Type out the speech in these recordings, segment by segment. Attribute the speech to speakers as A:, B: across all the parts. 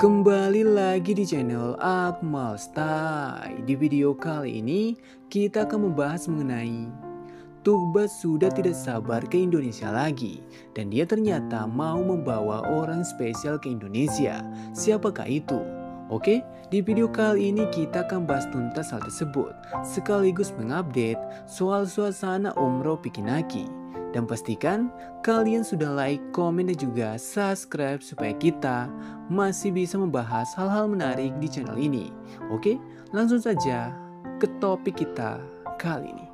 A: Kembali lagi di channel Akmal Style. Di video kali ini kita akan membahas mengenai Tuba sudah tidak sabar ke Indonesia lagi dan dia ternyata mau membawa orang spesial ke Indonesia. Siapakah itu? Oke, di video kali ini kita akan bahas tuntas hal tersebut sekaligus mengupdate soal suasana umroh Pikinaki. Dan pastikan kalian sudah like, komen, dan juga subscribe supaya kita masih bisa membahas hal-hal menarik di channel ini. Oke, langsung saja ke topik kita kali ini.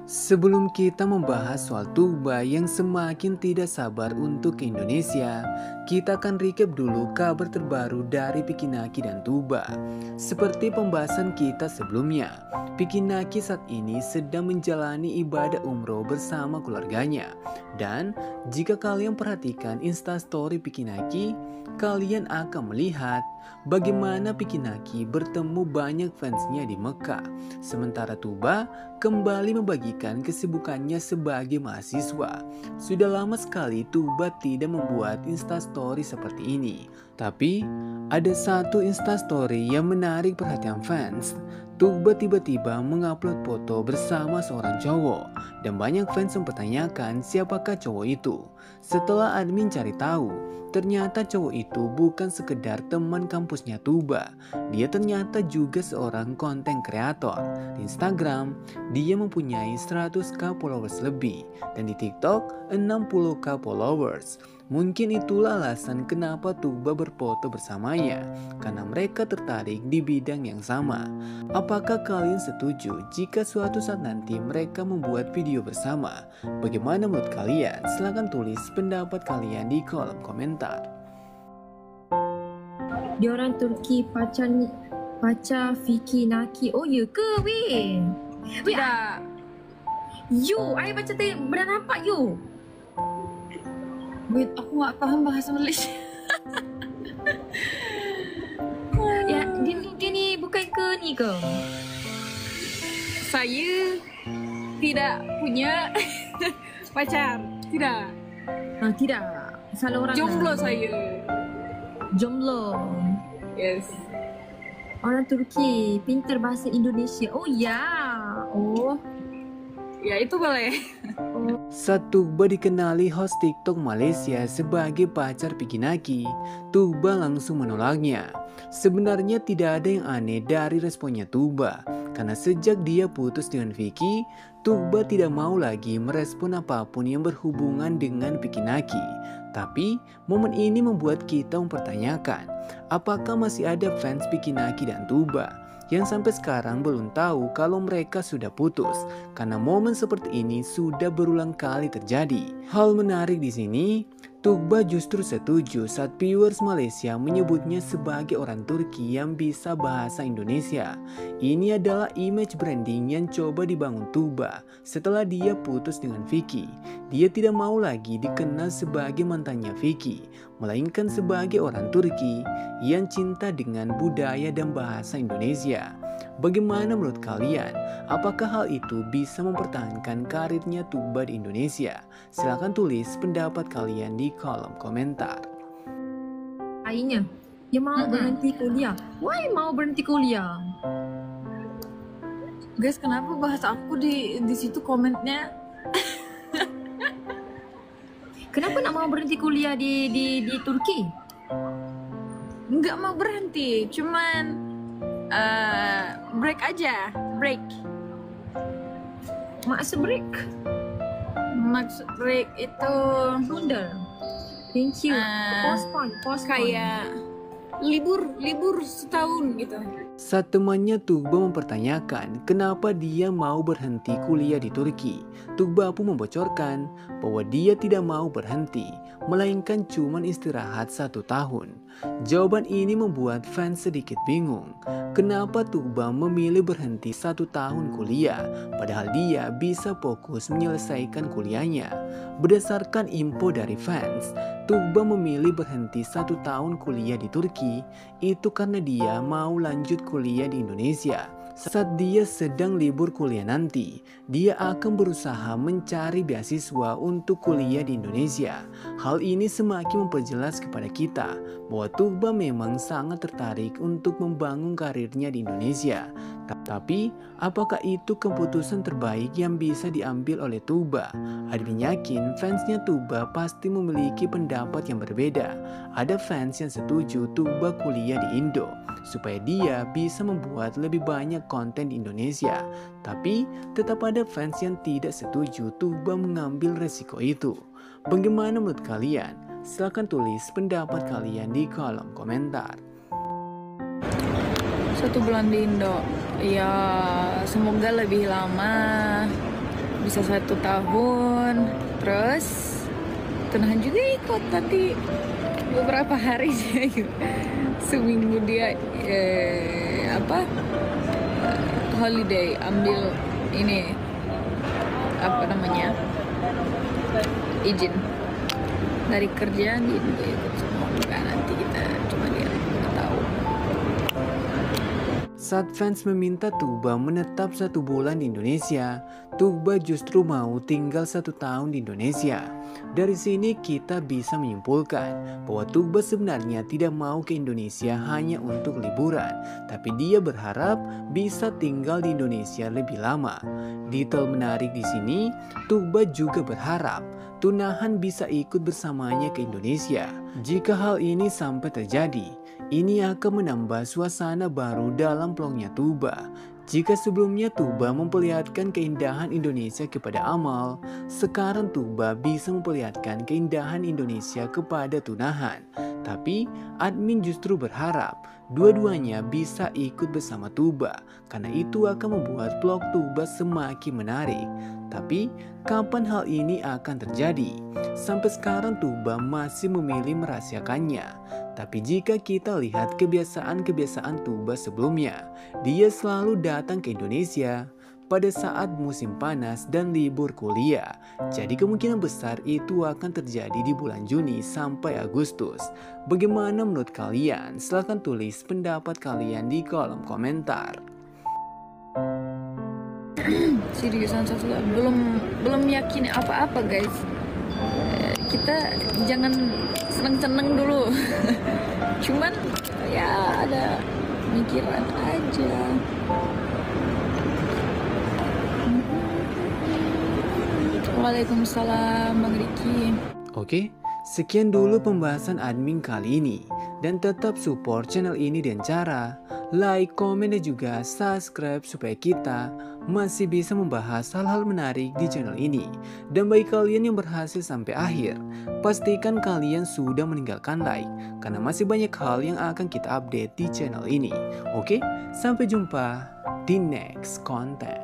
A: Sebelum kita membahas soal Tuba yang semakin tidak sabar untuk ke Indonesia, kita akan recap dulu kabar terbaru dari Pikinaki dan Tuba. Seperti pembahasan kita sebelumnya, Pikinaki saat ini sedang menjalani ibadah umroh bersama keluarganya. Dan jika kalian perhatikan instastory Pikinaki, kalian akan melihat bagaimana Pikinaki bertemu banyak fansnya di Mekah. Sementara Tuba kembali membagikan kesibukannya sebagai mahasiswa. Sudah lama sekali Tuba tidak membuat instastory seperti ini. Tapi ada satu instastory yang menarik perhatian fans. Tuba tiba-tiba mengupload foto bersama seorang cowok dan banyak fans mempertanyakan siapakah cowok itu. Setelah admin cari tahu, ternyata cowok itu bukan sekedar teman kampusnya Tuba. Dia ternyata juga seorang konten kreator. Di Instagram, dia mempunyai 100k followers lebih dan di TikTok 60k followers. Mungkin itulah alasan kenapa Tuba berfoto bersamanya, karena mereka tertarik di bidang yang sama. Apakah kalian setuju jika suatu saat nanti mereka membuat video bersama? Bagaimana menurut kalian? Silahkan tulis pendapat kalian di kolom komentar.
B: Dia orang Turki pacar Pikinaki. Oh ya ke weh? Weh, you, I baca tadi benar nampak you.
C: Wait, aku gak paham bahasa Malaysia.
B: Ya, dia ni bukan ke ni ke?
C: Saya tidak punya pacar. Tidak.
B: Tidak. Salah orang.
C: Jomblo
B: lah.
C: saya.
B: Jomblo.
C: Yes.
B: Orang Turki, pintar bahasa Indonesia. Oh ya. Oh.
C: Ya itu boleh.
A: Saat Tuba dikenali host TikTok Malaysia sebagai pacar Pikinaki, Tuba langsung menolaknya. Sebenarnya tidak ada yang aneh dari responnya Tuba, karena sejak dia putus dengan Vicky, Tuba tidak mau lagi merespon apapun yang berhubungan dengan Pikinaki. Tapi momen ini membuat kita mempertanyakan, apakah masih ada fans Pikinaki dan Tuba yang sampai sekarang belum tahu kalau mereka sudah putus, karena momen seperti ini sudah berulang kali terjadi. Hal menarik di sini, Tuba justru setuju saat viewers Malaysia menyebutnya sebagai orang Turki yang bisa bahasa Indonesia. Ini adalah image branding yang coba dibangun Tuba setelah dia putus dengan Vicky. Dia tidak mau lagi dikenal sebagai mantannya Vicky, melainkan sebagai orang Turki yang cinta dengan budaya dan bahasa Indonesia. Bagaimana menurut kalian? Apakah hal itu bisa mempertahankan karirnya Tuba di Indonesia? Silahkan tulis pendapat kalian di kolom komentar.
B: Lainnya, dia mau berhenti kuliah. Why mau berhenti kuliah?
C: Guys, kenapa bahasa aku di situ komennya?
B: Kenapa nak mau berhenti kuliah di Turki?
C: Nggak mau berhenti, cuman break aja, break.
B: Maksud break?
C: Maksud break itu
B: Tunda. Thank you. Postpone.
C: kayak libur setahun gitu.
A: Saat temannya Tuba mempertanyakan kenapa dia mau berhenti kuliah di Turki, Tuba pun membocorkan bahwa dia tidak mau berhenti, melainkan cuma istirahat 1 tahun. Jawaban ini membuat fans sedikit bingung. Kenapa Tuba memilih berhenti 1 tahun kuliah, padahal dia bisa fokus menyelesaikan kuliahnya? Berdasarkan info dari fans, Tuba memilih berhenti 1 tahun kuliah di Turki itu karena dia mau lanjut kuliah di Indonesia. Saat dia sedang libur kuliah nanti, dia akan berusaha mencari beasiswa untuk kuliah di Indonesia. Hal ini semakin memperjelas kepada kita bahwa Tuba memang sangat tertarik untuk membangun karirnya di Indonesia. Tapi, apakah itu keputusan terbaik yang bisa diambil oleh Tuba? Admin yakin fansnya Tuba pasti memiliki pendapat yang berbeda. Ada fans yang setuju Tuba kuliah di Indo, supaya dia bisa membuat lebih banyak konten di Indonesia. Tapi, tetap ada fans yang tidak setuju Tuba mengambil resiko itu. Bagaimana menurut kalian? Silahkan tulis pendapat kalian di kolom komentar.
C: 1 bulan di Indo, ya semoga lebih lama, bisa 1 tahun. Terus Tunahan juga ikut nanti beberapa hari dia seminggu dia holiday, ambil ini izin dari kerjaan dia juga ikut. Semoga nanti kita cuma lihat, nggak tahu.
A: Saat fans meminta Tuba menetap 1 bulan di Indonesia, Tuba justru mau tinggal 1 tahun di Indonesia. Dari sini kita bisa menyimpulkan bahwa Tuba sebenarnya tidak mau ke Indonesia hanya untuk liburan, tapi dia berharap bisa tinggal di Indonesia lebih lama. Detail menarik di sini, Tuba juga berharap Tunahan bisa ikut bersamanya ke Indonesia. Jika hal ini sampai terjadi, ini akan menambah suasana baru dalam vlognya Tuba. Jika sebelumnya Tuba memperlihatkan keindahan Indonesia kepada Amal, sekarang Tuba bisa memperlihatkan keindahan Indonesia kepada Tunahan. Tapi admin justru berharap dua-duanya bisa ikut bersama Tuba, karena itu akan membuat vlog Tuba semakin menarik. Tapi kapan hal ini akan terjadi? Sampai sekarang Tuba masih memilih merahasiakannya. Tapi jika kita lihat kebiasaan-kebiasaan Tuba sebelumnya, dia selalu datang ke Indonesia pada saat musim panas dan libur kuliah. Jadi kemungkinan besar itu akan terjadi di bulan Juni sampai Agustus. Bagaimana menurut kalian? Silahkan tulis pendapat kalian di kolom komentar.
C: Seriusan belum yakin apa-apa guys. Kita jangan seneng-seneng dulu. Cuman ya ada mikiran aja. Waalaikumsalam Bang Riki.
A: Oke, sekian dulu pembahasan admin kali ini. Dan tetap support channel ini dengan cara like, komen, dan juga subscribe supaya kita masih bisa membahas hal-hal menarik di channel ini. Dan bagi kalian yang berhasil sampai akhir, pastikan kalian sudah meninggalkan like, karena masih banyak hal yang akan kita update di channel ini. Oke, sampai jumpa di next content.